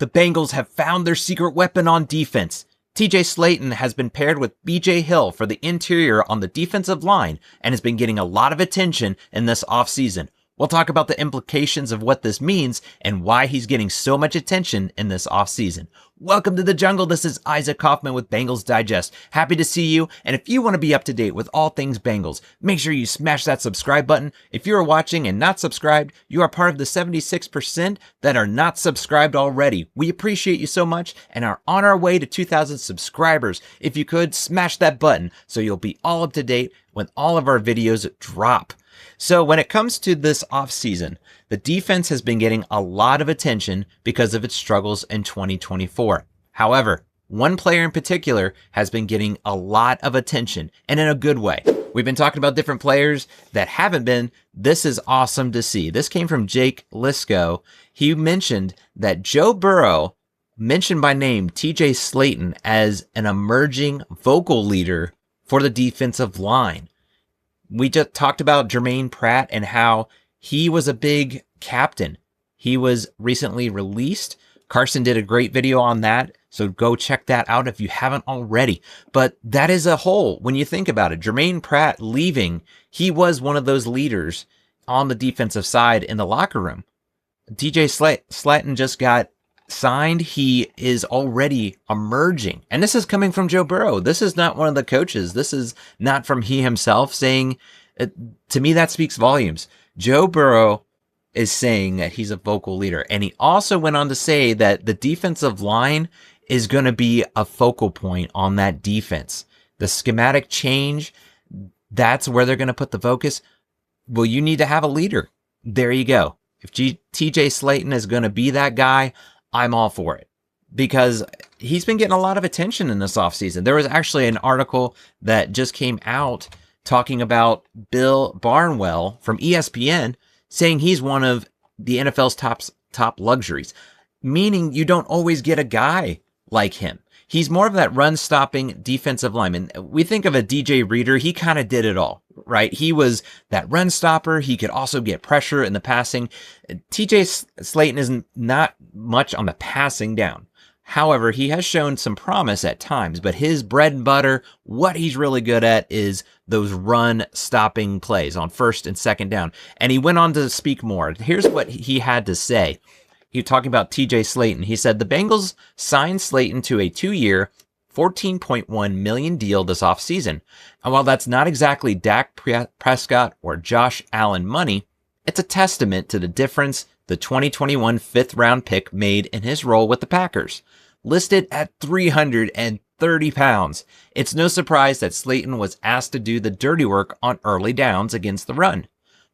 The Bengals have found their secret weapon on defense. TJ Slaton has been paired with BJ Hill for the interior on the defensive line and has been getting a lot of attention in this offseason. We'll talk about the implications of what this means and why he's getting so much attention in this offseason. Welcome to the jungle. This is Isaac Coffman with Bengals Digest. Happy to see you. And if you want to be up to date with all things Bengals, make sure you smash that subscribe button. If you are watching and not subscribed, you are part of the 76% that are not subscribed already. We appreciate you so much and are on our way to 2,000 subscribers. If you could, smash that button so you'll be all up to date when all of our videos drop. So when it comes to this offseason, the defense has been getting a lot of attention because of its struggles in 2024. However, one player in particular has been getting a lot of attention, and in a good way. We've been talking about different players that haven't been. This is awesome to see. This came from Jake Lisco. He mentioned that Joe Burrow mentioned by name TJ Slaton as an emerging vocal leader for the defensive line. We just talked about Jermaine Pratt and how he was a big captain. He was recently released. Carson did a great video on that, so go check that out if you haven't already. But that is a whole, when you think about it, Jermaine Pratt leaving, he was one of those leaders on the defensive side in the locker room. TJ Slaton just got signed. He is already emerging. And this is coming from Joe Burrow. This is not one of the coaches. This is not from he himself saying, to me, that speaks volumes. Joe Burrow is saying that he's a vocal leader. And he also went on to say that the defensive line is going to be a focal point on that defense. The schematic change, that's where they're going to put the focus. Well, you need to have a leader. There you go. If TJ Slaton is going to be that guy, I'm all for it because he's been getting a lot of attention in this offseason. There was actually an article that just came out talking about Bill Barnwell from ESPN saying he's one of the NFL's top luxuries, meaning you don't always get a guy like him. He's more of that run-stopping defensive lineman. We think of a DJ Reader. He kind of did it all, right? He was that run stopper. He could also get pressure in the passing. TJ Slaton is not much on the passing down. However, he has shown some promise at times, but his bread and butter, what he's really good at is those run-stopping plays on first and second down. And he went on to speak more. Here's what he had to say. He was talking about TJ Slaton. He said, the Bengals signed Slaton to a 2-year, $14.1 million deal this offseason. And while that's not exactly Dak Prescott or Josh Allen money, it's a testament to the difference the 2021 fifth-round pick made in his role with the Packers. Listed at 330 pounds, it's no surprise that Slaton was asked to do the dirty work on early downs against the run.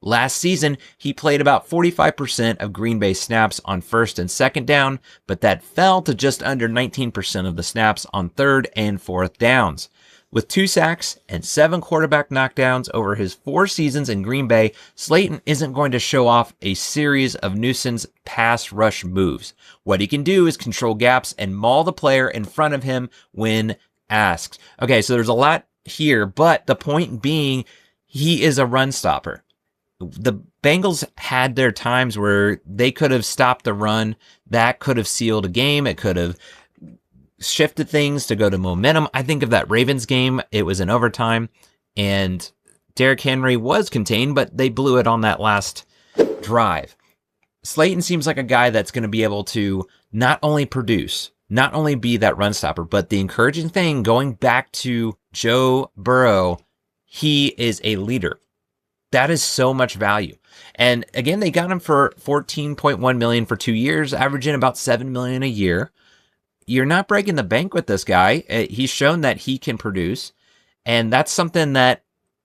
Last season, he played about 45% of Green Bay snaps on first and second down, but that fell to just under 19% of the snaps on third and fourth downs. With 2 sacks and 7 quarterback knockdowns over his 4 seasons in Green Bay, Slaton isn't going to show off a series of nuisance pass rush moves. What he can do is control gaps and maul the player in front of him when asked. Okay, so there's a lot here, but the point being, he is a run stopper. The Bengals had their times where they could have stopped the run. That could have sealed a game. It could have shifted things to go to momentum. I think of that Ravens game. It was in overtime, and Derrick Henry was contained, but they blew it on that last drive. Slaton seems like a guy that's going to be able to not only produce, not only be that run stopper, but the encouraging thing, going back to Joe Burrow, he is a leader. That is so much value. And again, they got him for $14.1 million for 2 years, averaging about $7 million a year. You're not breaking the bank with this guy. He's shown that he can produce. And that's something that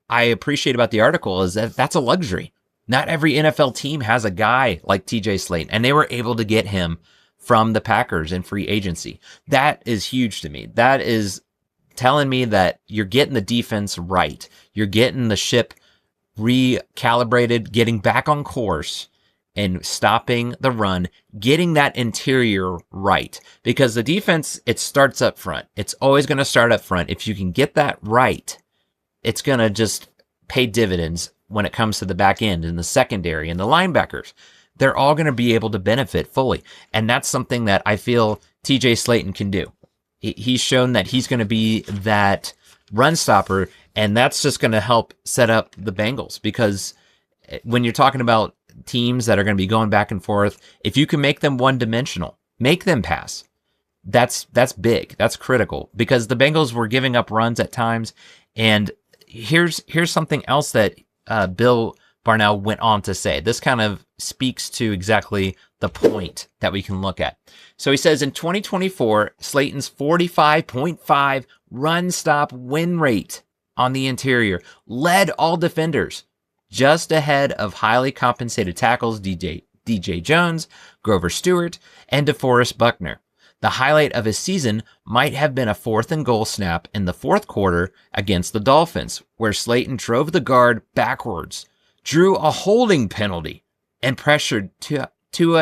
I appreciate about the article is that that's a luxury. Not every NFL team has a guy like TJ Slaton, and they were able to get him from the Packers in free agency. That is huge to me. That is telling me that you're getting the defense right. You're getting the ship recalibrated, getting back on course and stopping the run, getting that interior right. Because the defense, it starts up front. It's always going to start up front. If you can get that right, it's going to just pay dividends when it comes to the back end and the secondary and the linebackers. they're all going to be able to benefit fully. And that's something that I feel TJ Slaton can do. He's shown that he's going to be that run stopper, and that's just going to help set up the Bengals, because when you're talking about teams that are going to be going back and forth, if you can make them one-dimensional, make them pass. That's big. That's critical, because the Bengals were giving up runs at times. And here's something else that Bill Barnell went on to say. This kind of speaks to exactly the point that we can look at. So he says in 2024, Slaton's 45.5 run stop win rate on the interior led all defenders, just ahead of highly compensated tackles DJ Jones, Grover Stewart, and DeForest Buckner. The highlight of his season might have been a 4th and goal snap in the fourth quarter against the Dolphins, where Slaton drove the guard backwards, drew a holding penalty, and pressured Tua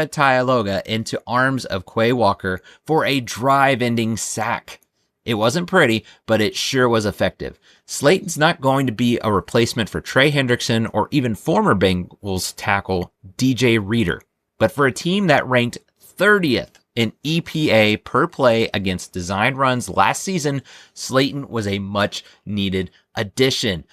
Tagovailoa into arms of Quay Walker for a drive-ending sack. It wasn't pretty, but it sure was effective. Slaton's not going to be a replacement for Trey Hendrickson or even former Bengals tackle DJ Reader, but for a team that ranked 30th in EPA per play against design runs last season, Slaton was a much-needed addition.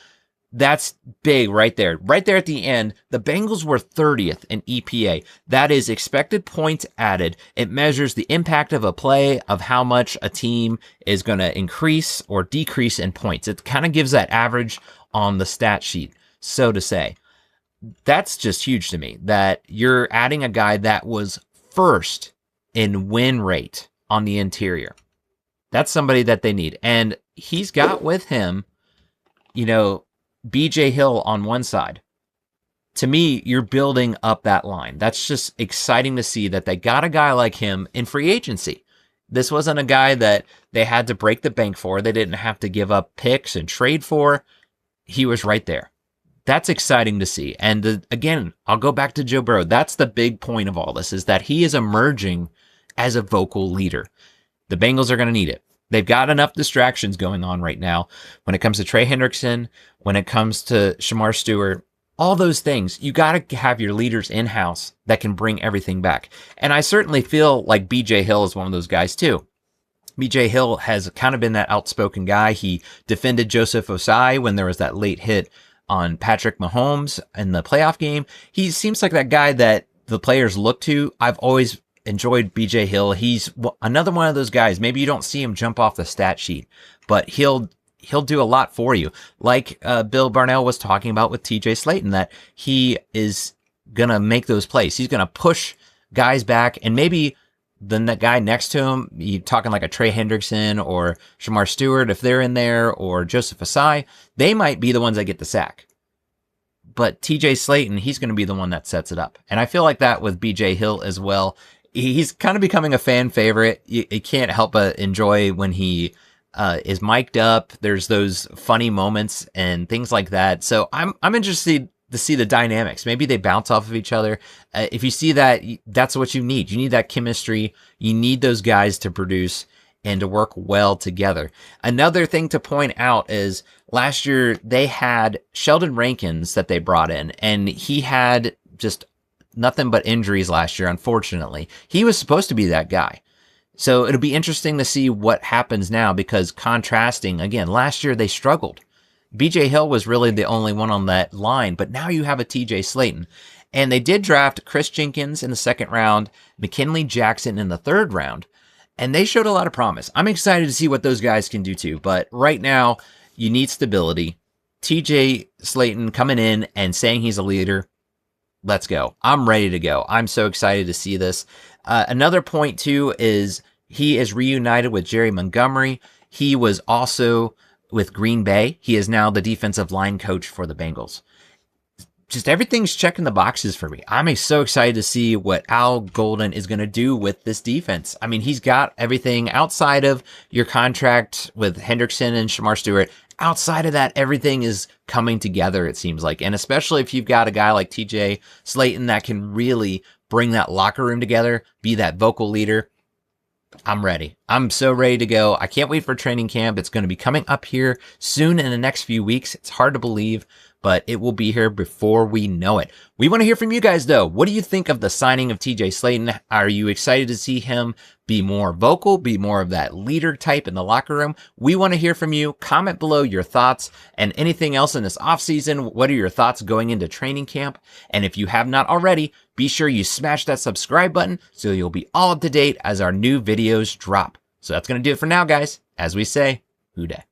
That's big right there. Right there at the end, the Bengals were 30th in EPA. That is expected points added. It measures the impact of a play, of how much a team is going to increase or decrease in points. It kind of gives that average on the stat sheet, so to say. That's just huge to me, that you're adding a guy that was first in win rate on the interior. That's somebody that they need. And he's got with him, BJ Hill on one side. To me, you're building up that line. That's just exciting to see that they got a guy like him in free agency. This wasn't a guy that they had to break the bank for. They didn't have to give up picks and trade for. He was right there. That's exciting to see. And again, I'll go back to Joe Burrow. That's the big point of all this, is that he is emerging as a vocal leader. The Bengals are going to need it. They've got enough distractions going on right now when it comes to Trey Hendrickson, when it comes to Shamar Stewart, all those things. You got to have your leaders in-house that can bring everything back. And I certainly feel like BJ Hill is one of those guys too. BJ Hill has kind of been that outspoken guy. He defended Joseph Osai when there was that late hit on Patrick Mahomes in the playoff game. He seems like that guy that the players look to. I've always enjoyed BJ Hill. He's another one of those guys. Maybe you don't see him jump off the stat sheet, but he'll do a lot for you. Like Bill Barnell was talking about with TJ Slaton, that he is going to make those plays. He's going to push guys back, and maybe then that guy next to him, you talking like a Trey Hendrickson or Shamar Stewart, if they're in there, or Joseph Osai, they might be the ones that get the sack. But TJ Slaton, he's going to be the one that sets it up. And I feel like that with BJ Hill as well. He's kind of becoming a fan favorite. You can't help but enjoy when he is mic'd up. There's those funny moments and things like that. So I'm interested to see the dynamics. Maybe they bounce off of each other. If you see that, that's what you need. You need that chemistry. You need those guys to produce and to work well together. Another thing to point out is last year they had Sheldon Rankins that they brought in, and he had just nothing but injuries last year, unfortunately. He was supposed to be that guy. So it'll be interesting to see what happens now, because contrasting, again, last year they struggled. BJ Hill was really the only one on that line, but now you have a TJ Slaton. And they did draft Chris Jenkins in the second round, McKinley Jackson in the third round, and they showed a lot of promise. I'm excited to see what those guys can do too, but right now you need stability. TJ Slaton coming in and saying he's a leader. Let's go. I'm ready to go. I'm so excited to see this. Another point, too, is he is reunited with Jerry Montgomery. He was also with Green Bay. He is now the defensive line coach for the Bengals. Just everything's checking the boxes for me. I'm so excited to see what Al Golden is going to do with this defense. I mean, he's got everything outside of your contract with Hendrickson and Shamar Stewart. Outside of that, everything is coming together, it seems like. And especially if you've got a guy like TJ Slaton that can really bring that locker room together, be that vocal leader. I'm ready. I'm so ready to go. I can't wait for training camp. It's going to be coming up here soon in the next few weeks. It's hard to believe, but it will be here before we know it. We want to hear from you guys, though. What do you think of the signing of TJ Slaton? Are you excited to see him be more vocal, be more of that leader type in the locker room? We want to hear from you. Comment below your thoughts and anything else in this offseason. What are your thoughts going into training camp? And if you have not already, be sure you smash that subscribe button so you'll be all up to date as our new videos drop. So that's going to do it for now, guys. As we say, Hoo day.